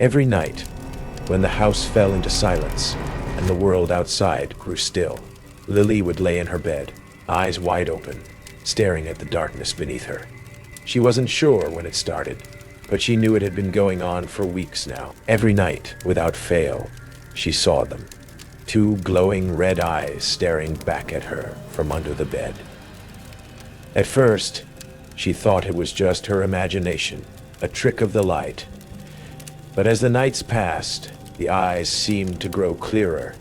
Every night, when the house fell into silence and the world outside grew still, Lily would lay in her bed, eyes wide open, staring at the darkness beneath her. She wasn't sure when it started, but she knew it had been going on for weeks now. Every night, without fail, she saw them. Two glowing red eyes staring back at her from under the bed. At first, she thought it was just her imagination, a trick of the light. But as the nights passed, the eyes seemed to grow clearer,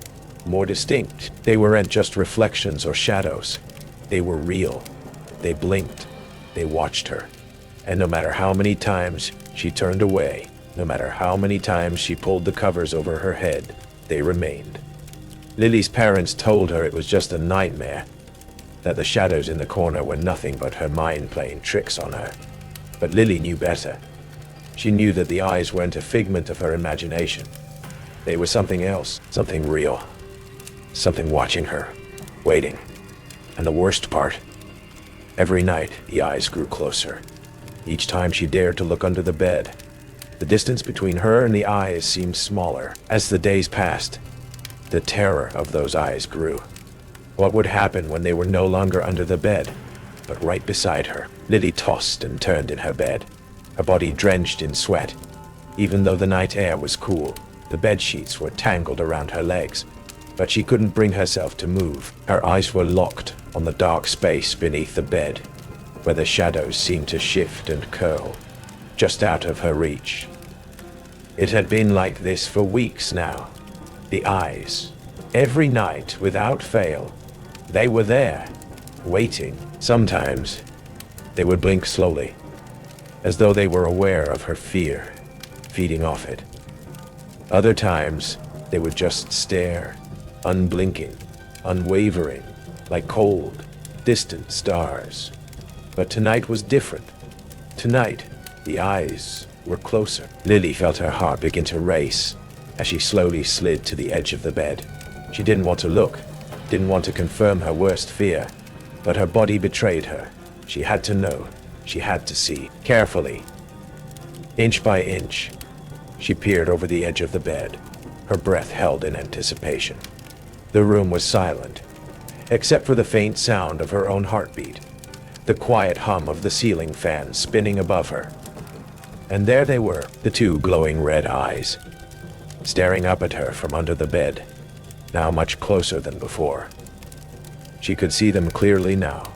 more distinct. They weren't just reflections or shadows. They were real. They blinked. They watched her. And no matter how many times she turned away, no matter how many times she pulled the covers over her head, they remained. Lily's parents told her it was just a nightmare, that the shadows in the corner were nothing but her mind playing tricks on her. But Lily knew better. She knew that the eyes weren't a figment of her imagination. They were something else, something real, something watching her, waiting. And the worst part, every night the eyes grew closer. Each time she dared to look under the bed, the distance between her and the eyes seemed smaller. As the days passed, the terror of those eyes grew. What would happen when they were no longer under the bed, but right beside her? Lily tossed and turned in her bed, her body drenched in sweat. Even though the night air was cool, the bed sheets were tangled around her legs, but she couldn't bring herself to move. Her eyes were locked on the dark space beneath the bed, where the shadows seemed to shift and curl, just out of her reach. It had been like this for weeks now. The eyes, every night without fail, they were there, waiting. Sometimes they would blink slowly, as though they were aware of her fear, feeding off it. Other times they would just stare, unblinking, unwavering, like cold, distant stars. But tonight was different. Tonight, the eyes were closer. Lily felt her heart begin to race as she slowly slid to the edge of the bed. She didn't want to look, didn't want to confirm her worst fear, but her body betrayed her. She had to know, she had to see. Carefully, inch by inch, she peered over the edge of the bed, her breath held in anticipation. The room was silent, except for the faint sound of her own heartbeat, the quiet hum of the ceiling fan spinning above her. And there they were, the two glowing red eyes, staring up at her from under the bed, now much closer than before. She could see them clearly now,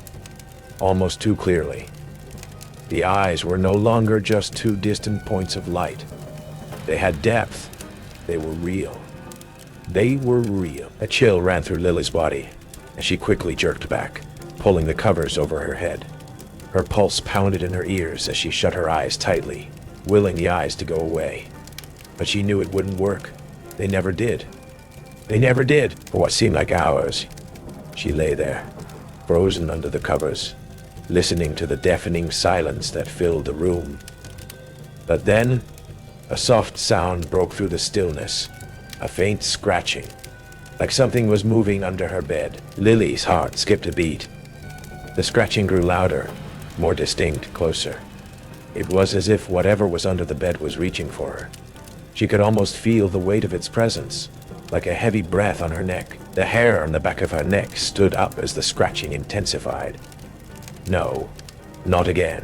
almost too clearly. The eyes were no longer just two distant points of light. They had depth. They were real. They were real. A chill ran through Lily's body, and she quickly jerked back, pulling the covers over her head. Her pulse pounded in her ears as she shut her eyes tightly, willing the eyes to go away. But she knew it wouldn't work. They never did. They never did. For what seemed like hours, she lay there, frozen under the covers, listening to the deafening silence that filled the room. But then, a soft sound broke through the stillness, a faint scratching, like something was moving under her bed. Lily's heart skipped a beat. The scratching grew louder, more distinct, closer. It was as if whatever was under the bed was reaching for her. She could almost feel the weight of its presence, like a heavy breath on her neck. The hair on the back of her neck stood up as the scratching intensified. No, not again.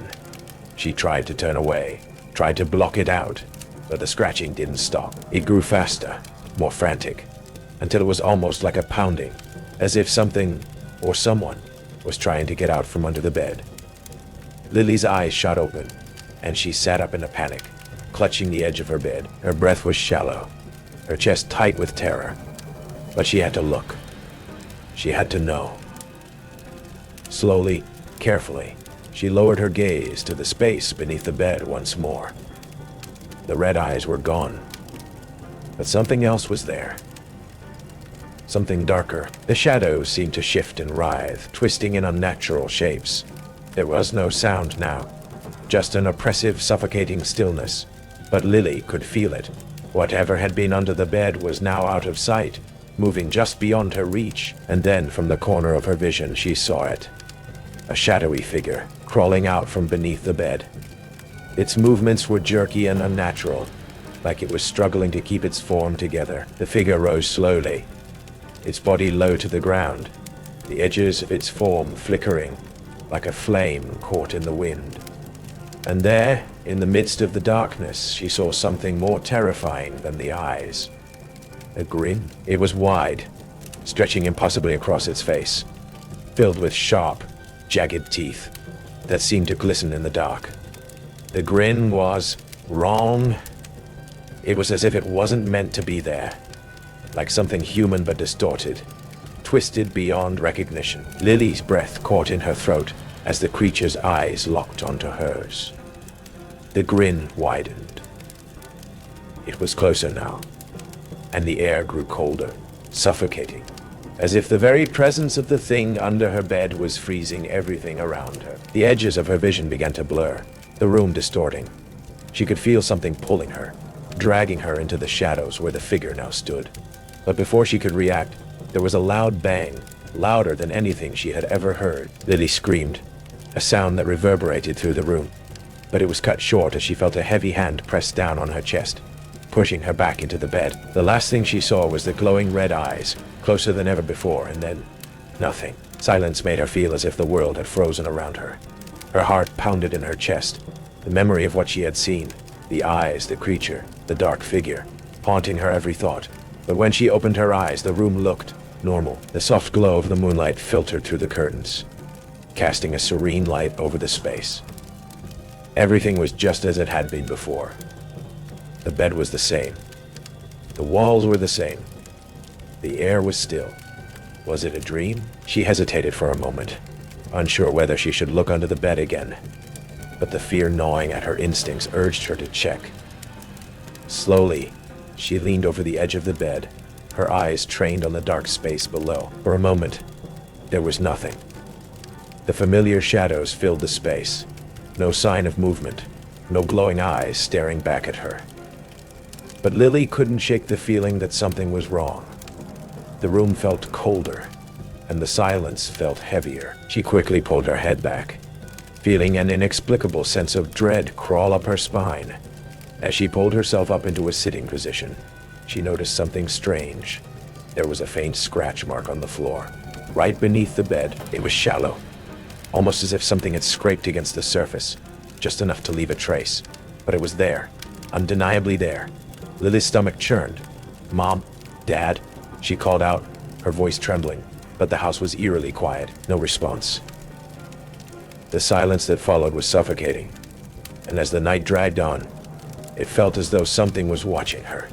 She tried to turn away, tried to block it out, but the scratching didn't stop. It grew faster, more frantic, until it was almost like a pounding, as if something or someone was trying to get out from under the bed. Lily's eyes shot open, and she sat up in a panic, clutching the edge of her bed. Her breath was shallow, her chest tight with terror. But she had to look. She had to know. Slowly, carefully, she lowered her gaze to the space beneath the bed once more. The red eyes were gone, but something else was there. Something darker. The shadows seemed to shift and writhe, twisting in unnatural shapes. There was no sound now, just an oppressive, suffocating stillness. But Lily could feel it. Whatever had been under the bed was now out of sight, moving just beyond her reach. And then from the corner of her vision she saw it. A shadowy figure, crawling out from beneath the bed. Its movements were jerky and unnatural, like it was struggling to keep its form together. The figure rose slowly, its body low to the ground, the edges of its form flickering like a flame caught in the wind. And there, in the midst of the darkness, she saw something more terrifying than the eyes. A grin. It was wide, stretching impossibly across its face, filled with sharp, jagged teeth that seemed to glisten in the dark. The grin was wrong. It was as if it wasn't meant to be there, like something human but distorted, twisted beyond recognition. Lily's breath caught in her throat as the creature's eyes locked onto hers. The grin widened. It was closer now, and the air grew colder, suffocating, as if the very presence of the thing under her bed was freezing everything around her. The edges of her vision began to blur, the room distorting. She could feel something pulling her, dragging her into the shadows where the figure now stood. But before she could react, there was a loud bang, louder than anything she had ever heard. Lily screamed, a sound that reverberated through the room, but it was cut short as she felt a heavy hand press down on her chest, pushing her back into the bed. The last thing she saw was the glowing red eyes, closer than ever before, and then nothing. Silence made her feel as if the world had frozen around her. Her heart pounded in her chest, the memory of what she had seen, the eyes, the creature, the dark figure, haunting her every thought. But when she opened her eyes, the room looked normal. The soft glow of the moonlight filtered through the curtains, casting a serene light over the space. Everything was just as it had been before. The bed was the same. The walls were the same. The air was still. Was it a dream? She hesitated for a moment, unsure whether she should look under the bed again. But the fear gnawing at her instincts urged her to check. Slowly, she leaned over the edge of the bed, her eyes trained on the dark space below. For a moment, there was nothing. The familiar shadows filled the space. No sign of movement, no glowing eyes staring back at her. But Lily couldn't shake the feeling that something was wrong. The room felt colder, and the silence felt heavier. She quickly pulled her head back, feeling an inexplicable sense of dread crawl up her spine. As she pulled herself up into a sitting position, she noticed something strange. There was a faint scratch mark on the floor, right beneath the bed. It was shallow, almost as if something had scraped against the surface, just enough to leave a trace. But it was there, undeniably there. Lily's stomach churned. "Mom, Dad," she called out, her voice trembling, but the house was eerily quiet. No response. The silence that followed was suffocating, and as the night dragged on, it felt as though something was watching her.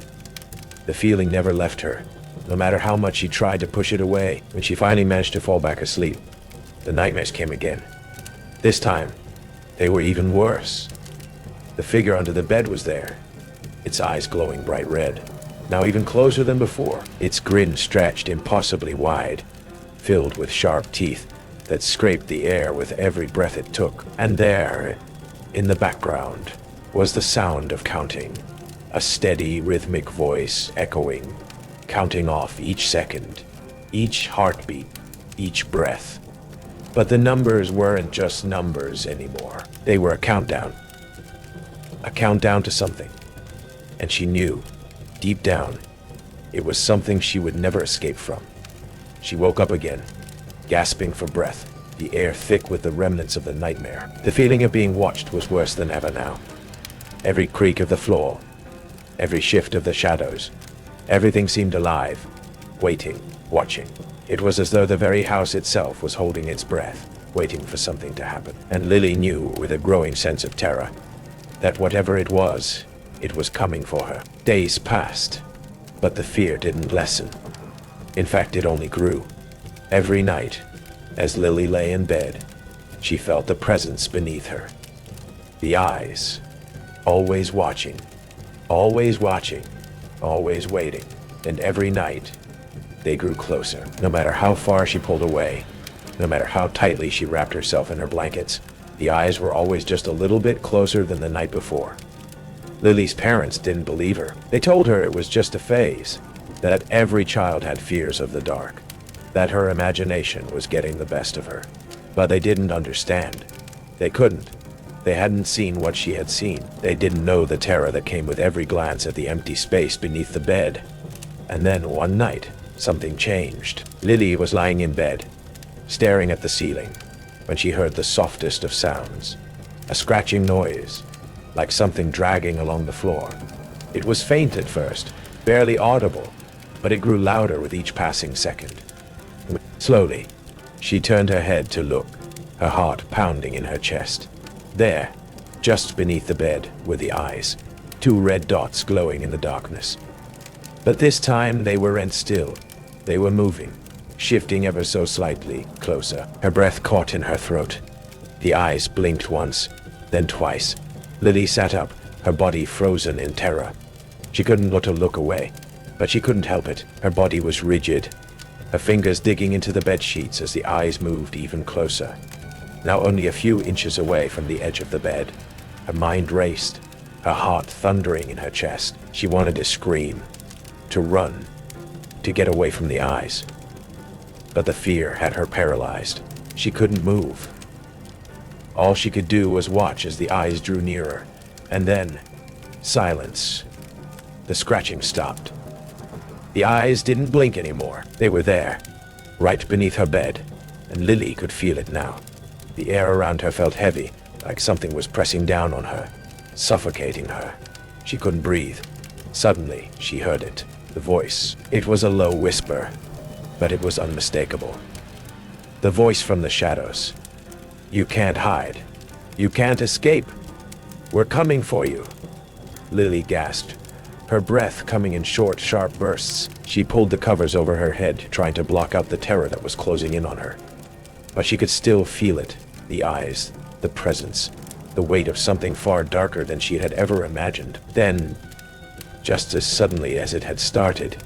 The feeling never left her, no matter how much she tried to push it away. When she finally managed to fall back asleep, the nightmares came again. This time, they were even worse. The figure under the bed was there, its eyes glowing bright red, now even closer than before. Its grin stretched impossibly wide, filled with sharp teeth that scraped the air with every breath it took. And there, in the background, was the sound of counting, a steady, rhythmic voice echoing, counting off each second, each heartbeat, each breath. But the numbers weren't just numbers anymore. They were a countdown to something. And she knew, deep down, it was something she would never escape from. She woke up again, gasping for breath, the air thick with the remnants of the nightmare. The feeling of being watched was worse than ever now. Every creak of the floor, every shift of the shadows, everything seemed alive, waiting, watching. It was as though the very house itself was holding its breath, waiting for something to happen. And Lily knew, with a growing sense of terror, that whatever it was coming for her. Days passed, but the fear didn't lessen. In fact, it only grew. Every night, as Lily lay in bed, she felt the presence beneath her. The eyes, always watching, always watching, always waiting. And every night, they grew closer. No matter how far she pulled away, no matter how tightly she wrapped herself in her blankets, the eyes were always just a little bit closer than the night before. Lily's parents didn't believe her. They told her it was just a phase, that every child had fears of the dark, that her imagination was getting the best of her. But they didn't understand. They couldn't. They hadn't seen what she had seen. They didn't know the terror that came with every glance at the empty space beneath the bed. And then one night, something changed. Lily was lying in bed, staring at the ceiling, when she heard the softest of sounds. A scratching noise, like something dragging along the floor. It was faint at first, barely audible, but it grew louder with each passing second. Slowly, she turned her head to look, her heart pounding in her chest. There, just beneath the bed, were the eyes, 2 red dots glowing in the darkness. But this time they weren't still. They were moving, shifting ever so slightly closer. Her breath caught in her throat. The eyes blinked once, then twice. Lily sat up, her body frozen in terror. She couldn't look away, but she couldn't help it. Her body was rigid, her fingers digging into the bed sheets as the eyes moved even closer. Now only a few inches away from the edge of the bed. Her mind raced, her heart thundering in her chest. She wanted to scream, to run, to get away from the eyes. But the fear had her paralyzed. She couldn't move. All she could do was watch as the eyes drew nearer, and then silence. The scratching stopped. The eyes didn't blink anymore. They were there, right beneath her bed, and Lily could feel it now. The air around her felt heavy, like something was pressing down on her, suffocating her. She couldn't breathe. Suddenly, she heard it. The voice. It was a low whisper, but it was unmistakable. The voice from the shadows. "You can't hide. You can't escape. We're coming for you." Lily gasped, her breath coming in short, sharp bursts. She pulled the covers over her head, trying to block out the terror that was closing in on her. But she could still feel it. The eyes, the presence, the weight of something far darker than she had ever imagined. Then, just as suddenly as it had started,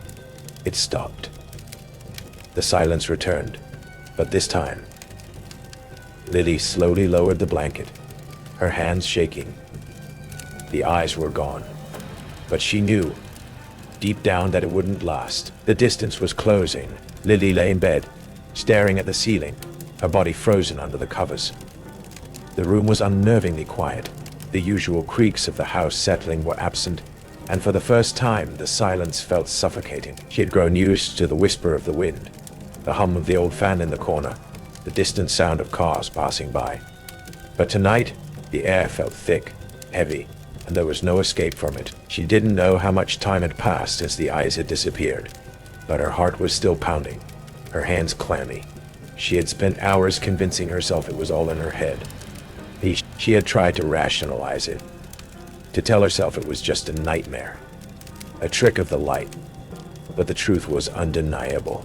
it stopped. The silence returned, but this time, Lily slowly lowered the blanket, her hands shaking. The eyes were gone, but she knew, deep down, that it wouldn't last. The distance was closing. Lily lay in bed, staring at the ceiling, her body frozen under the covers. The room was unnervingly quiet. The usual creaks of the house settling were absent, and for the first time the silence felt suffocating. She had grown used to the whisper of the wind, the hum of the old fan in the corner, the distant sound of cars passing by. But tonight, the air felt thick, heavy, and there was no escape from it. She didn't know how much time had passed since the eyes had disappeared, but her heart was still pounding, her hands clammy. She had spent hours convincing herself it was all in her head. She had tried to rationalize it, to tell herself it was just a nightmare, a trick of the light. But the truth was undeniable.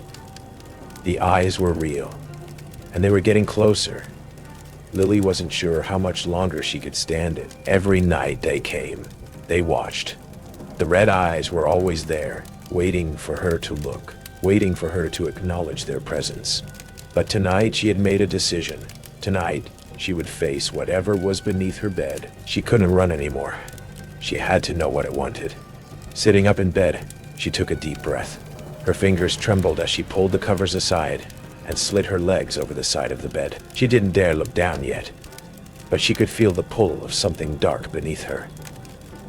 The eyes were real, and they were getting closer. Lily wasn't sure how much longer she could stand it. Every night they came, they watched. The red eyes were always there, waiting for her to look, waiting for her to acknowledge their presence. But tonight she had made a decision. Tonight, she would face whatever was beneath her bed. She couldn't run anymore. She had to know what it wanted. Sitting up in bed, she took a deep breath. Her fingers trembled as she pulled the covers aside and slid her legs over the side of the bed. She didn't dare look down yet, but she could feel the pull of something dark beneath her.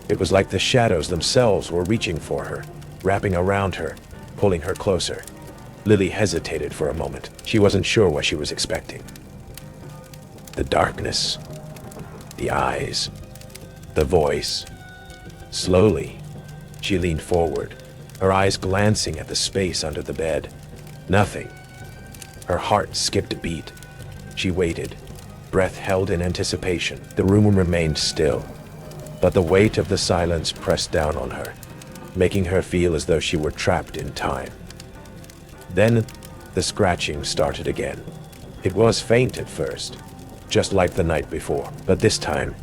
It was like the shadows themselves were reaching for her, wrapping around her, pulling her closer. Lily hesitated for a moment. She wasn't sure what she was expecting. The darkness, the eyes, the voice. Slowly, she leaned forward, her eyes glancing at the space under the bed. Nothing. Her heart skipped a beat. She waited, breath held in anticipation. The room remained still, but the weight of the silence pressed down on her, making her feel as though she were trapped in time. Then, the scratching started again. It was faint at first, just like the night before, but this time,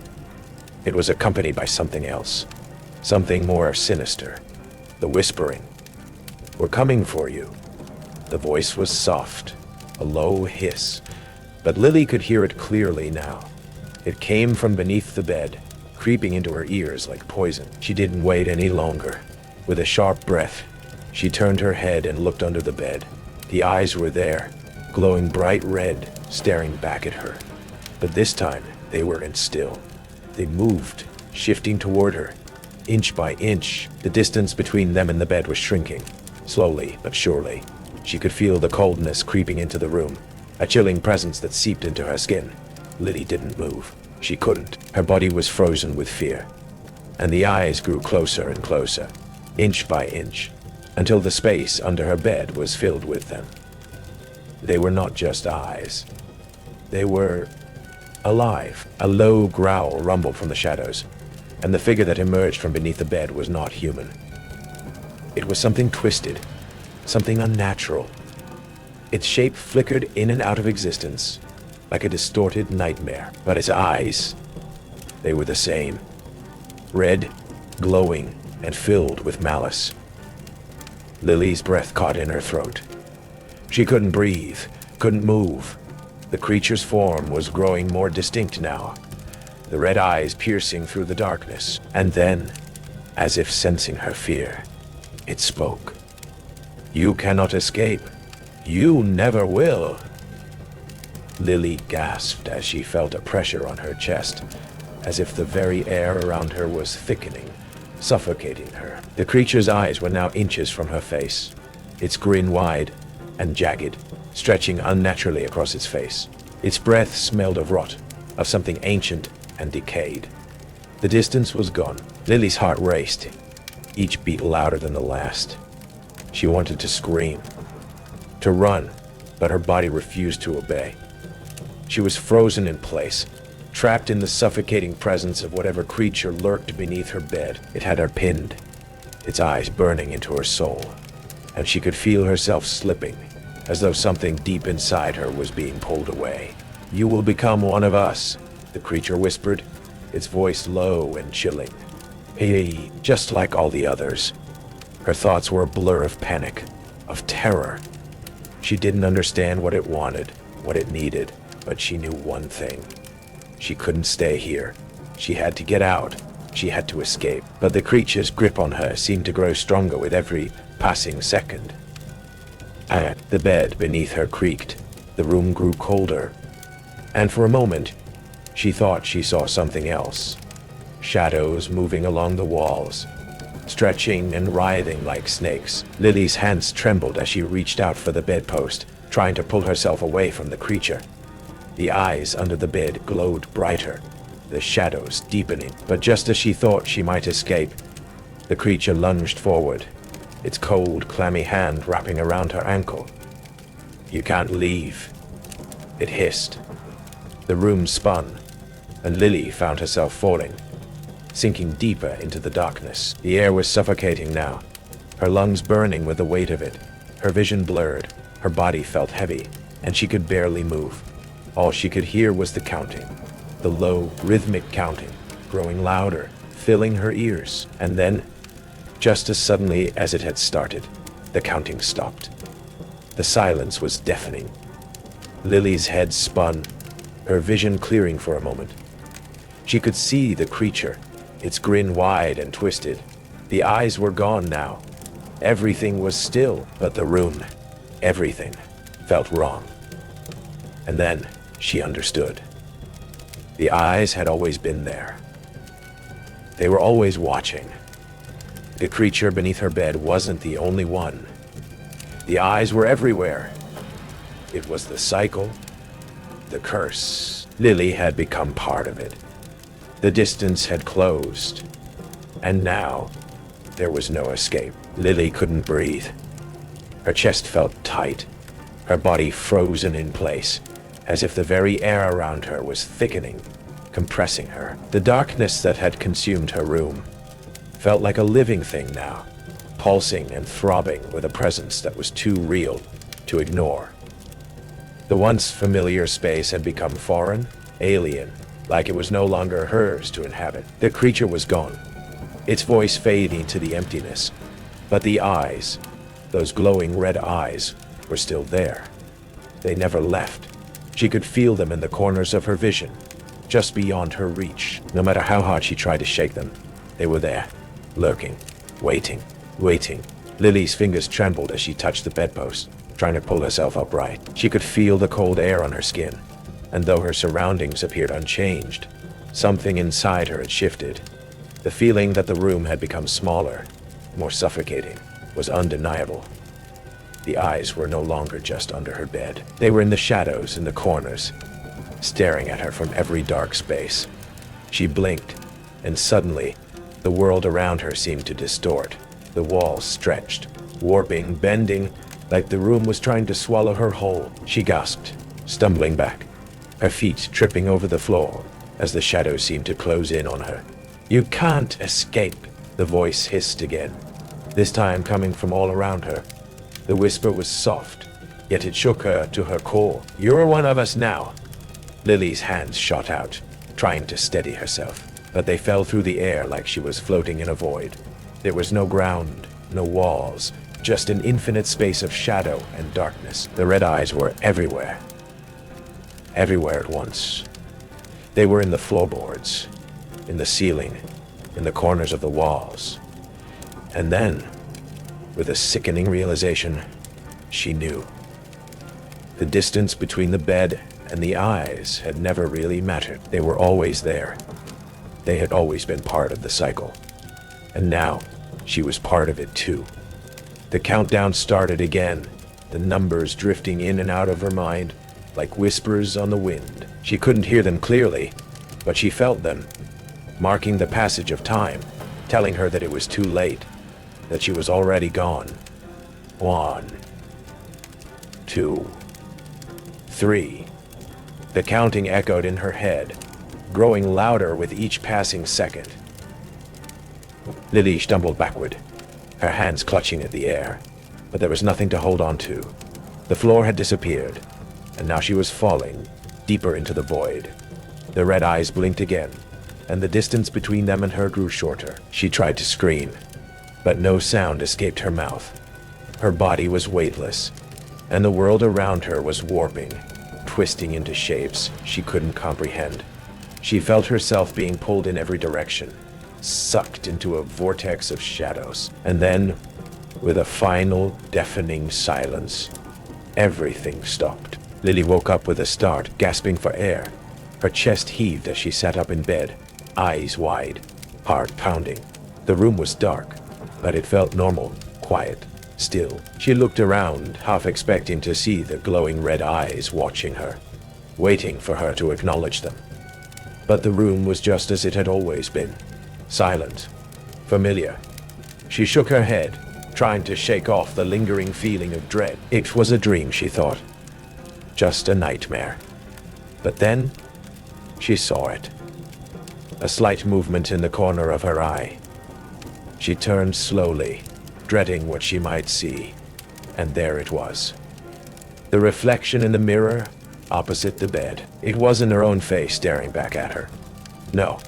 it was accompanied by something else, something more sinister. The whispering. "We're coming for you." The voice was soft, a low hiss, but Lily could hear it clearly now. It came from beneath the bed, creeping into her ears like poison. She didn't wait any longer. With a sharp breath, she turned her head and looked under the bed. The eyes were there, glowing bright red, staring back at her. But this time, they weren't still. They moved, shifting toward her. Inch by inch, the distance between them and the bed was shrinking. Slowly but surely, she could feel the coldness creeping into the room, a chilling presence that seeped into her skin. Lily didn't move. She couldn't. Her body was frozen with fear. And the eyes grew closer and closer, inch by inch, until the space under her bed was filled with them. They were not just eyes. They were alive. A low growl rumbled from the shadows, and the figure that emerged from beneath the bed was not human. It was something twisted, something unnatural. Its shape flickered in and out of existence, like a distorted nightmare. But its eyes, they were the same. Red, glowing, and filled with malice. Lily's breath caught in her throat. She couldn't breathe, couldn't move. The creature's form was growing more distinct now, the red eyes piercing through the darkness. And then, as if sensing her fear, it spoke. "You cannot escape. You never will." Lily gasped as she felt a pressure on her chest, as if the very air around her was thickening, suffocating her. The creature's eyes were now inches from her face, its grin wide and jagged, stretching unnaturally across its face. Its breath smelled of rot, of something ancient and decayed. The distance was gone. Lily's heart raced, each beat louder than the last. She wanted to scream, to run, but her body refused to obey. She was frozen in place, trapped in the suffocating presence of whatever creature lurked beneath her bed. It had her pinned, its eyes burning into her soul, and she could feel herself slipping, as though something deep inside her was being pulled away. "You will become one of us," the creature whispered, its voice low and chilling. "Hey, just like all the others." Her thoughts were a blur of panic, of terror. She didn't understand what it wanted, what it needed, but she knew one thing. She couldn't stay here. She had to get out. She had to escape. But the creature's grip on her seemed to grow stronger with every passing second. The bed beneath her creaked. The room grew colder. And for a moment, she thought she saw something else. Shadows moving along the walls, stretching and writhing like snakes. Lily's hands trembled as she reached out for the bedpost, trying to pull herself away from the creature. The eyes under the bed glowed brighter, the shadows deepening. But just as she thought she might escape, the creature lunged forward, its cold, clammy hand wrapping around her ankle. "You can't leave," it hissed. The room spun, and Lily found herself falling, sinking deeper into the darkness. The air was suffocating now, her lungs burning with the weight of it. Her vision blurred, her body felt heavy, and she could barely move. All she could hear was the counting, the low, rhythmic counting, growing louder, filling her ears. And then, just as suddenly as it had started, the counting stopped. The silence was deafening. Lily's head spun, her vision clearing for a moment. She could see the creature, its grin wide and twisted. The eyes were gone now. Everything was still, but the room, everything, felt wrong. And then she understood. The eyes had always been there. They were always watching. The creature beneath her bed wasn't the only one. The eyes were everywhere. It was the cycle, the curse. Lily had become part of it. The distance had closed, and now there was no escape. Lily couldn't breathe. Her chest felt tight, her body frozen in place, as if the very air around her was thickening, compressing her. The darkness that had consumed her room felt like a living thing now, pulsing and throbbing with a presence that was too real to ignore. The once familiar space had become foreign, alien, like it was no longer hers to inhabit. The creature was gone, its voice fading to the emptiness, but the eyes, those glowing red eyes, were still there. They never left. She could feel them in the corners of her vision, just beyond her reach. No matter how hard she tried to shake them, they were there, lurking, waiting. Lily's fingers trembled as she touched the bedpost, trying to pull herself upright. She could feel the cold air on her skin, and though her surroundings appeared unchanged, Something inside her had shifted. The feeling that the room had become smaller, more suffocating, was undeniable. The eyes were no longer just under her bed. They were in the shadows in the corners, staring at her from every dark space. She blinked, and suddenly, the world around her seemed to distort. The walls stretched, warping, bending, like the room was trying to swallow her whole. She gasped, stumbling back, her feet tripping over the floor as the shadows seemed to close in on her. "You can't escape," the voice hissed again, this time coming from all around her. The whisper was soft, yet it shook her to her core. "You're one of us now." Lily's hands shot out, trying to steady herself, but they fell through the air like she was floating in a void. There was no ground, no walls, just an infinite space of shadow and darkness. The red eyes were everywhere. Everywhere at once. They were in the floorboards, in the ceiling, in the corners of the walls. And then, with a sickening realization, she knew. The distance between the bed and the eyes had never really mattered. They were always there. They had always been part of the cycle. And now, she was part of it too. The countdown started again, the numbers drifting in and out of her mind, like whispers on the wind. She couldn't hear them clearly, but she felt them, marking the passage of time, telling her that it was too late, that she was already gone. 1, 2, 3. The counting echoed in her head, growing louder with each passing second. Lily stumbled backward, her hands clutching at the air, but there was nothing to hold on to. The floor had disappeared, and now she was falling deeper into the void. The red eyes blinked again, and the distance between them and her grew shorter. She tried to scream, but no sound escaped her mouth. Her body was weightless, and the world around her was warping, twisting into shapes she couldn't comprehend. She felt herself being pulled in every direction, sucked into a vortex of shadows. And then, with a final, deafening silence, everything stopped. Lily woke up with a start, gasping for air. Her chest heaved as she sat up in bed, eyes wide, heart pounding. The room was dark, but it felt normal, quiet, still. She looked around, half expecting to see the glowing red eyes watching her, waiting for her to acknowledge them. But the room was just as it had always been. Silent, familiar. She shook her head, trying to shake off the lingering feeling of dread. It was a dream, she thought. Just a nightmare. But then, she saw it. A slight movement in the corner of her eye. She turned slowly, dreading what she might see. And there it was. The reflection in the mirror opposite the bed. It wasn't her own face staring back at her. No,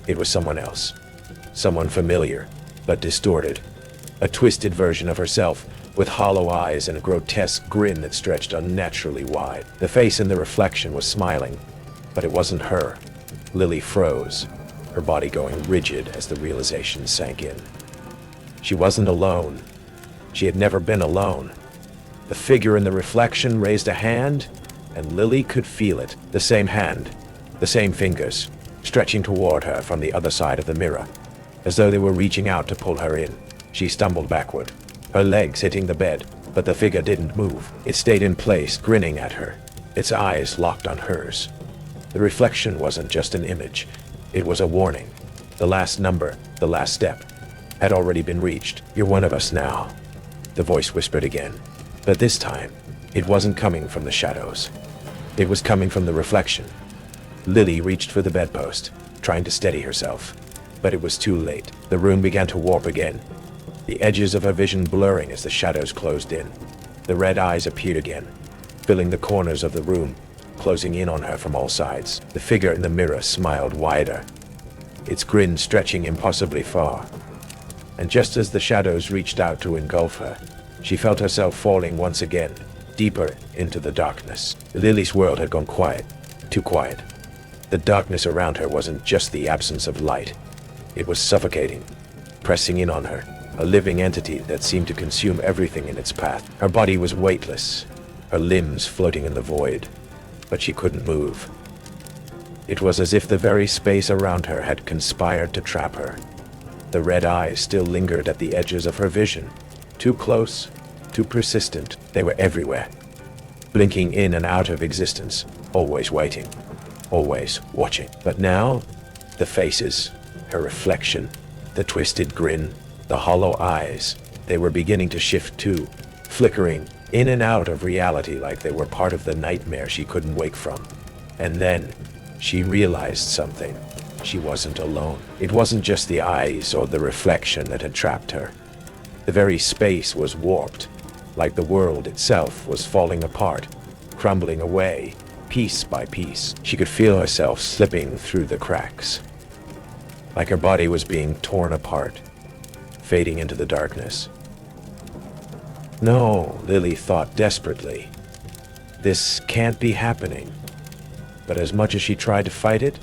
it was someone else. Someone familiar, but distorted. A twisted version of herself, with hollow eyes and a grotesque grin that stretched unnaturally wide. The face in the reflection was smiling, but it wasn't her. Lily froze, her body going rigid as the realization sank in. She wasn't alone. She had never been alone. The figure in the reflection raised a hand, and Lily could feel it. The same hand, the same fingers, stretching toward her from the other side of the mirror, as though they were reaching out to pull her in. She stumbled backward, her legs hitting the bed, but the figure didn't move. It stayed in place, grinning at her, its eyes locked on hers. The reflection wasn't just an image, it was a warning. The last number, the last step, had already been reached. "You're one of us now," the voice whispered again. But this time, it wasn't coming from the shadows. It was coming from the reflection. Lily reached for the bedpost, trying to steady herself. But it was too late. The room began to warp again, the edges of her vision blurring as the shadows closed in. The red eyes appeared again, filling the corners of the room, closing in on her from all sides. The figure in the mirror smiled wider, its grin stretching impossibly far. And just as the shadows reached out to engulf her, she felt herself falling once again, deeper into the darkness. Lily's world had gone quiet, too quiet. The darkness around her wasn't just the absence of light. It was suffocating, pressing in on her, a living entity that seemed to consume everything in its path. Her body was weightless, her limbs floating in the void, but she couldn't move. It was as if the very space around her had conspired to trap her. The red eyes still lingered at the edges of her vision. Too close, too persistent, they were everywhere. Blinking in and out of existence, always waiting, always watching. But now, the faces, her reflection, the twisted grin, the hollow eyes, they were beginning to shift too, flickering in and out of reality like they were part of the nightmare she couldn't wake from. And then, she realized something. She wasn't alone. It wasn't just the eyes or the reflection that had trapped her. The very space was warped, like the world itself was falling apart, crumbling away, piece by piece. She could feel herself slipping through the cracks, like her body was being torn apart, fading into the darkness. No, Lily thought desperately. This can't be happening. But as much as she tried to fight it,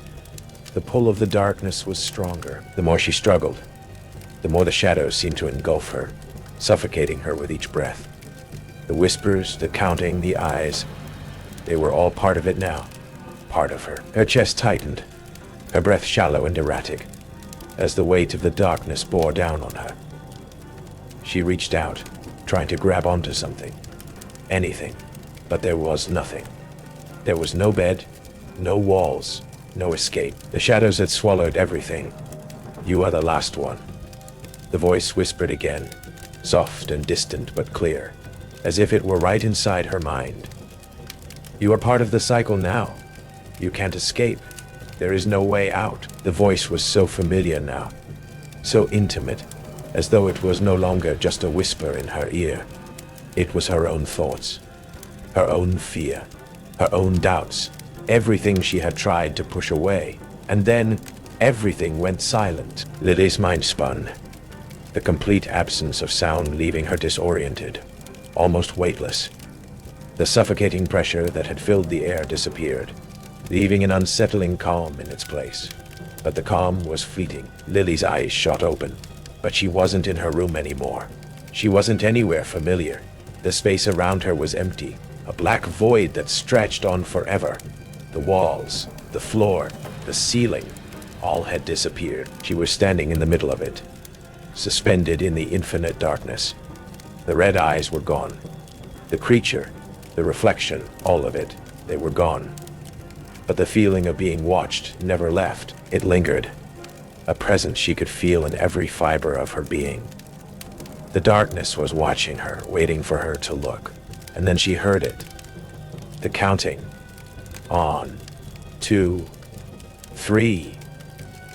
the pull of the darkness was stronger. The more she struggled, the more the shadows seemed to engulf her, suffocating her with each breath. The whispers, the counting, the eyes, they were all part of it now, part of her. Her chest tightened, her breath shallow and erratic, as the weight of the darkness bore down on her. She reached out, trying to grab onto something, anything, but there was nothing. There was no bed, no walls, no escape. The shadows had swallowed everything. You are the last one. The voice whispered again, soft and distant but clear, as if it were right inside her mind. You are part of the cycle now. You can't escape. There is no way out. The voice was so familiar now, so intimate, as though it was no longer just a whisper in her ear. It was her own thoughts, her own fear, her own doubts, everything she had tried to push away. And then everything went silent. Lily's mind spun, the complete absence of sound leaving her disoriented, almost weightless. The suffocating pressure that had filled the air disappeared, leaving an unsettling calm in its place. But the calm was fleeting. Lily's eyes shot open, but she wasn't in her room anymore. She wasn't anywhere familiar. The space around her was empty, a black void that stretched on forever. The walls, the floor, the ceiling, all had disappeared. She was standing in the middle of it, suspended in the infinite darkness. The red eyes were gone. The creature, the reflection, all of it, they were gone. But the feeling of being watched never left. It lingered, a presence she could feel in every fiber of her being. The darkness was watching her, waiting for her to look. And then she heard it. The counting. 1, 2, 3.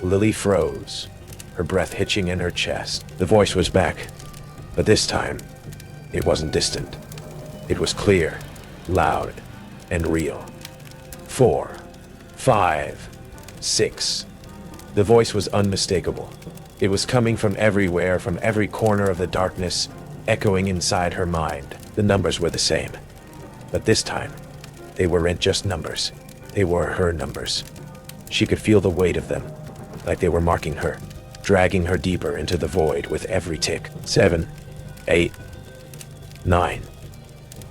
Lily froze, her breath hitching in her chest. The voice was back, but this time, it wasn't distant. It was clear, loud, and real. 4, 5, 6. The voice was unmistakable. It was coming from everywhere, from every corner of the darkness, echoing inside her mind. The numbers were the same, but this time, they weren't just numbers. They were her numbers. She could feel the weight of them, like they were marking her, dragging her deeper into the void with every tick. 7, 8, 9.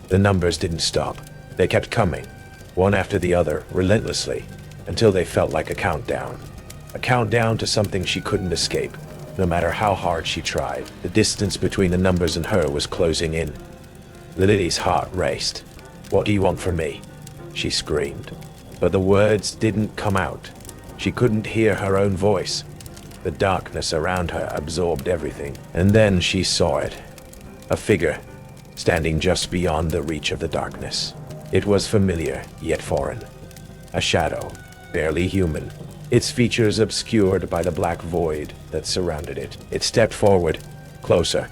The numbers didn't stop. They kept coming, one after the other, relentlessly, until they felt like a countdown. A countdown to something she couldn't escape, no matter how hard she tried. The distance between the numbers and her was closing in. Lily's heart raced. "What do you want from me?" she screamed. But the words didn't come out. She couldn't hear her own voice. The darkness around her absorbed everything. And then she saw it. A figure, standing just beyond the reach of the darkness. It was familiar, yet foreign. A shadow, barely human, its features obscured by the black void that surrounded it. It stepped forward, closer,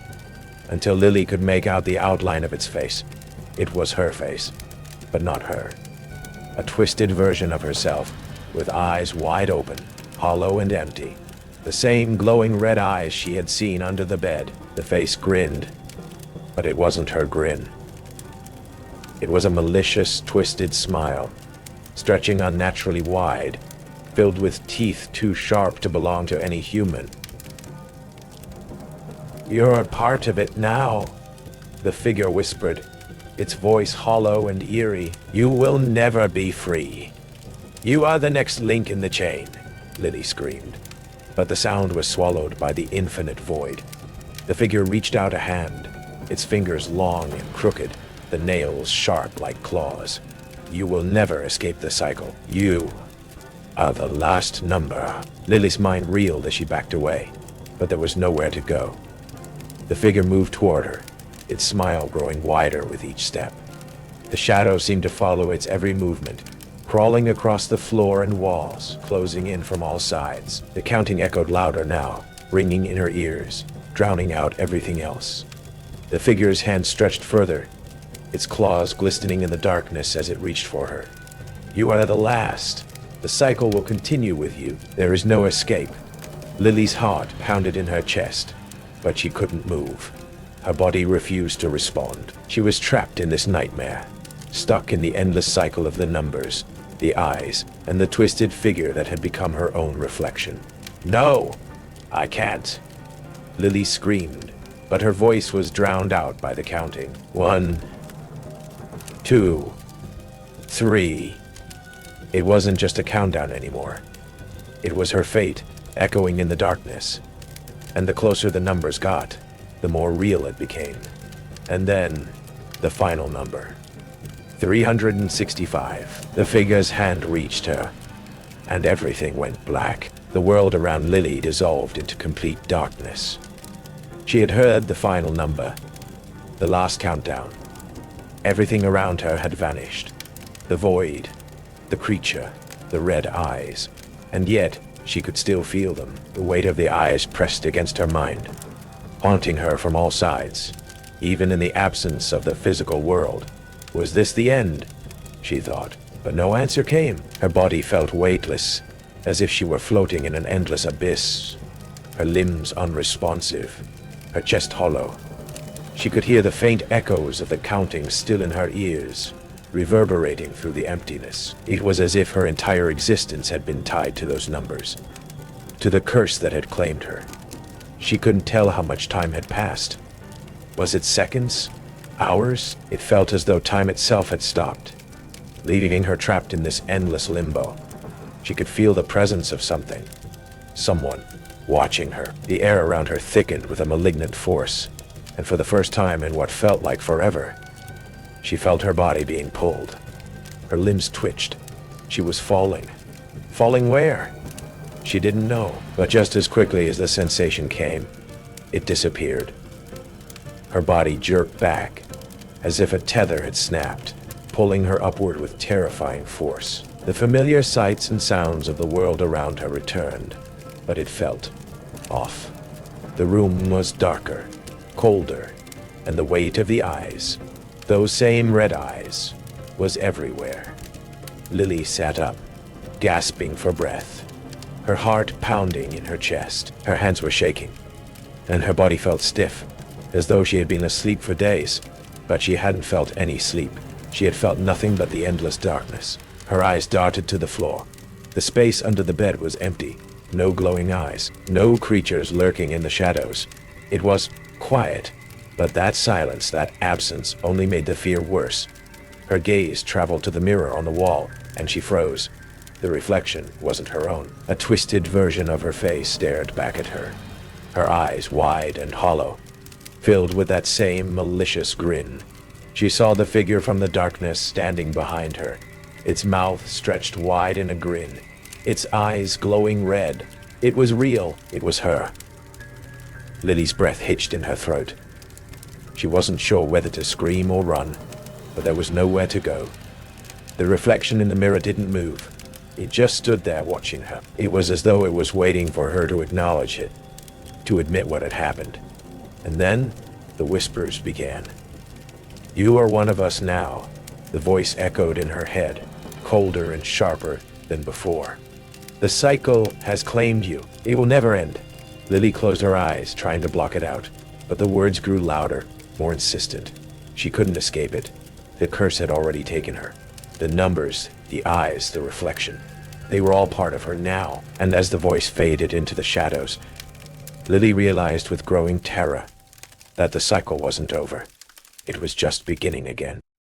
until Lily could make out the outline of its face. It was her face, but not her. A twisted version of herself, with eyes wide open, hollow and empty. The same glowing red eyes she had seen under the bed. The face grinned, but it wasn't her grin. It was a malicious, twisted smile, stretching unnaturally wide, filled with teeth too sharp to belong to any human. "You're a part of it now," the figure whispered, its voice hollow and eerie. "You will never be free. You are the next link in the chain, Lily screamed. But the sound was swallowed by the infinite void. The figure reached out a hand, its fingers long and crooked, the nails sharp like claws. You will never escape the cycle. You are the last number. Lily's mind reeled as she backed away, but there was nowhere to go. The figure moved toward her, its smile growing wider with each step. The shadow seemed to follow its every movement, crawling across the floor and walls, closing in from all sides. The counting echoed louder now, ringing in her ears, drowning out everything else. The figure's hand stretched further, its claws glistening in the darkness as it reached for her. You are the last. The cycle will continue with you. There is no escape. Lily's heart pounded in her chest, but she couldn't move. Her body refused to respond. She was trapped in this nightmare, stuck in the endless cycle of the numbers, the eyes, and the twisted figure that had become her own reflection. No, I can't. Lily screamed, but her voice was drowned out by the counting. 1, 2, 3. It wasn't just a countdown anymore. It was her fate, echoing in the darkness. And the closer the numbers got, the more real it became. And then, the final number. 365. The figure's hand reached her, and everything went black. The world around Lily dissolved into complete darkness. She had heard the final number, the last countdown. Everything around her had vanished. The void, the creature, the red eyes. And yet, she could still feel them, the weight of the eyes pressed against her mind, haunting her from all sides, even in the absence of the physical world. Was this the end? She thought, but no answer came. Her body felt weightless, as if she were floating in an endless abyss, her limbs unresponsive, her chest hollow. She could hear the faint echoes of the counting still in her ears, reverberating through the emptiness. It was as if her entire existence had been tied to those numbers, to the curse that had claimed her. She couldn't tell how much time had passed. Was it seconds? Hours? It felt as though time itself had stopped, leaving her trapped in this endless limbo. She could feel the presence of something, someone, watching her. The air around her thickened with a malignant force, and for the first time in what felt like forever, she felt her body being pulled. Her limbs twitched. She was falling. Falling where? She didn't know, but just as quickly as the sensation came, it disappeared. Her body jerked back, as if a tether had snapped, pulling her upward with terrifying force. The familiar sights and sounds of the world around her returned, but it felt off. The room was darker, colder, and the weight of the eyes, those same red eyes, was everywhere. Lily sat up, gasping for breath, her heart pounding in her chest. Her hands were shaking, and her body felt stiff, as though she had been asleep for days. But she hadn't felt any sleep. She had felt nothing but the endless darkness. Her eyes darted to the floor. The space under the bed was empty. No glowing eyes, no creatures lurking in the shadows. It was quiet, but that silence, that absence, only made the fear worse. Her gaze traveled to the mirror on the wall, and she froze. The reflection wasn't her own. A twisted version of her face stared back at her, her eyes wide and hollow, filled with that same malicious grin. She saw the figure from the darkness standing behind her, its mouth stretched wide in a grin, its eyes glowing red. It was real. It was her. Lily's breath hitched in her throat. She wasn't sure whether to scream or run, but there was nowhere to go. The reflection in the mirror didn't move. It just stood there watching her. It was as though it was waiting for her to acknowledge it, to admit what had happened. And then the whispers began. "You are one of us now," the voice echoed in her head, colder and sharper than before. "The cycle has claimed you. It will never end." Lily closed her eyes, trying to block it out, but the words grew louder, more insistent. She couldn't escape it. The curse had already taken her. The numbers, the eyes, the reflection. They were all part of her now, and as the voice faded into the shadows, Lily realized with growing terror that the cycle wasn't over. It was just beginning again.